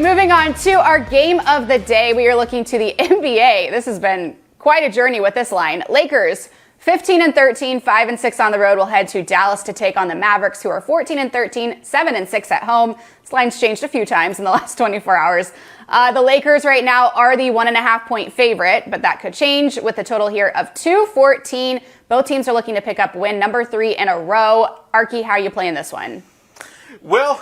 Moving on to our game of the day, we are looking to the NBA. This has been quite a journey with this line. Lakers, 15-13, 5-6 on the road, will head to Dallas to take on the Mavericks, who are 14-13, 7-6 at home. This line's changed a few times in the last 24 hours. The Lakers right now are the 1.5-point favorite, but that could change with the total here of 214. Both teams are looking to pick up win number 3 in a row. Arky, how are you playing this one? Well,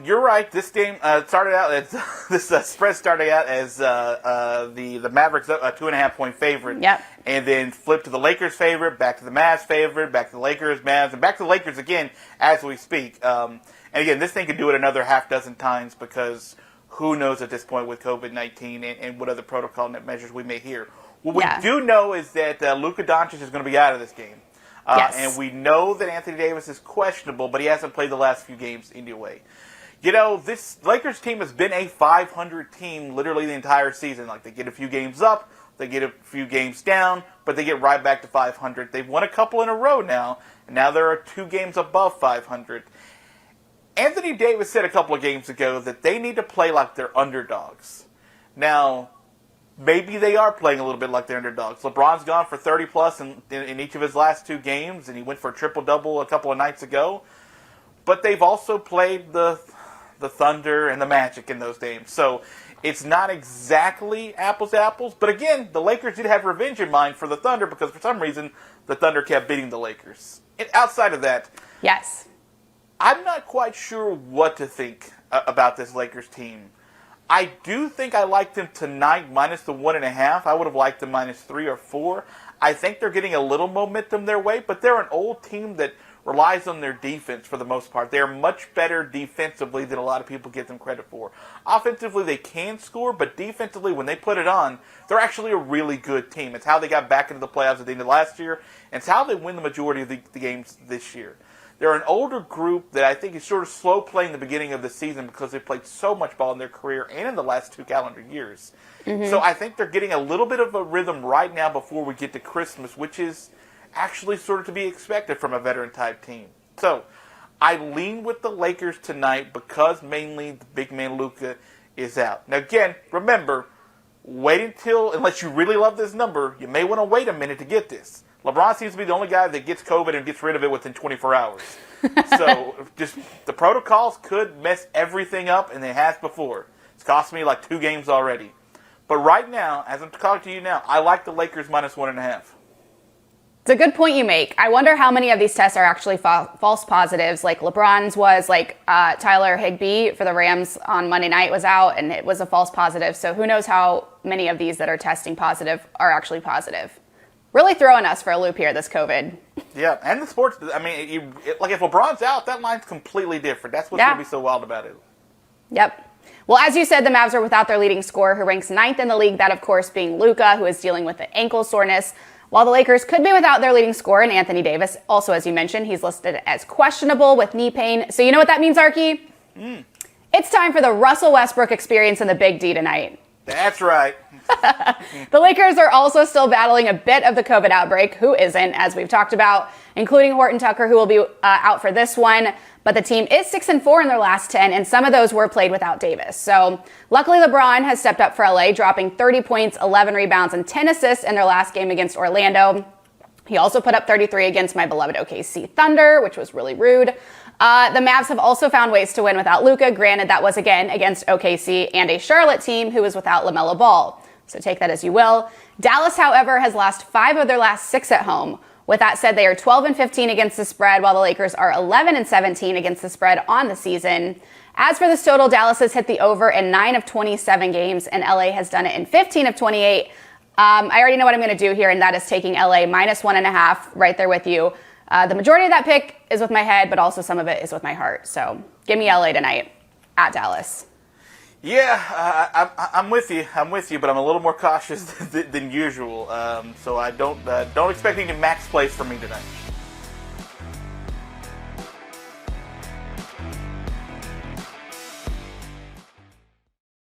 you're right. This game started out as this spread started out as the Mavericks a 2.5-point favorite. Yep. And then flipped to the Lakers favorite, back to the Mavs favorite, back to the Lakers, Mavs, and back to the Lakers again as we speak. And again, this thing could do it another half dozen times because who knows at this point with COVID-19 and what other protocol measures we may hear. What we do know is that Luka Doncic is going to be out of this game. Yes. And we know that Anthony Davis is questionable, but he hasn't played the last few games anyway. You know, this Lakers team has been a 500 team literally the entire season. Like, they get a few games up, they get a few games down, but they get right back to 500. They've won a couple in a row now, and now there are 2 games above 500. Anthony Davis said a couple of games ago that they need to play like they're underdogs. Now, maybe they are playing a little bit like they're underdogs. LeBron's gone for 30-plus in each of his last 2 games, and he went for a triple-double a couple of nights ago. But they've also played the Thunder and the Magic in those games. So it's not exactly apples to apples. But again, the Lakers did have revenge in mind for the Thunder because for some reason the Thunder kept beating the Lakers. And outside of that, yes, I'm not quite sure what to think about this Lakers team. I do think I like them tonight minus the 1.5. I would have liked them minus 3 or 4. I think they're getting a little momentum their way, but they're an old team that relies on their defense for the most part. They're much better defensively than a lot of people give them credit for. Offensively, they can score, but defensively, when they put it on, they're actually a really good team. It's how they got back into the playoffs at the end of last year, and it's how they win the majority of the games this year. They're an older group that I think is sort of slow playing the beginning of the season because they've played so much ball in their career and in the last 2 calendar years. Mm-hmm. So I think they're getting a little bit of a rhythm right now before we get to Christmas, which is actually sort of to be expected from a veteran-type team. So I lean with the Lakers tonight because mainly the big man Luka is out. Now, again, remember, wait unless you really love this number, you may want to wait a minute to get this. LeBron seems to be the only guy that gets COVID and gets rid of it within 24 hours. So just the protocols could mess everything up, and it has before. It's cost me like 2 games already. But right now, as I'm talking to you now, I like the Lakers minus 1.5. It's a good point you make. I wonder how many of these tests are actually false positives. Like LeBron's was, like Tyler Higbee for the Rams on Monday night was out, and it was a false positive. So who knows how many of these that are testing positive are actually positive. Really throwing us for a loop here, this COVID. Yeah, and the sports, I mean, like if LeBron's out, that line's completely different. That's what's going to be so wild about it. Yep. Well, as you said, the Mavs are without their leading scorer, who ranks 9th in the league, that, of course, being Luka, who is dealing with an ankle soreness, while the Lakers could be without their leading scorer in Anthony Davis. Also, as you mentioned, he's listed as questionable with knee pain. So you know what that means, Arky? It's time for the Russell Westbrook experience in the Big D tonight. That's right. The Lakers are also still battling a bit of the COVID outbreak. Who isn't, as we've talked about, including Horton Tucker, who will be out for this one. But the team is 6-4 in their last 10, and some of those were played without Davis. So luckily, LeBron has stepped up for LA, dropping 30 points, 11 rebounds, and 10 assists in their last game against Orlando. He also put up 33 against my beloved OKC Thunder, which was really rude. The Mavs have also found ways to win without Luka. Granted, that was again against OKC and a Charlotte team who was without LaMelo Ball. So take that as you will. Dallas, however, has lost 5 of their last 6 at home. With that said, they are 12-15 against the spread, while the Lakers are 11-17 against the spread on the season. As for this total, Dallas has hit the over in 9 of 27 games, and LA has done it in 15 of 28. I already know what I'm going to do here, and that is taking LA minus 1.5 right there with you. The majority of that pick is with my head, but also some of it is with my heart. So give me LA tonight at Dallas. Yeah, I'm with you. But I'm a little more cautious than usual. So I don't expect any max plays from me tonight.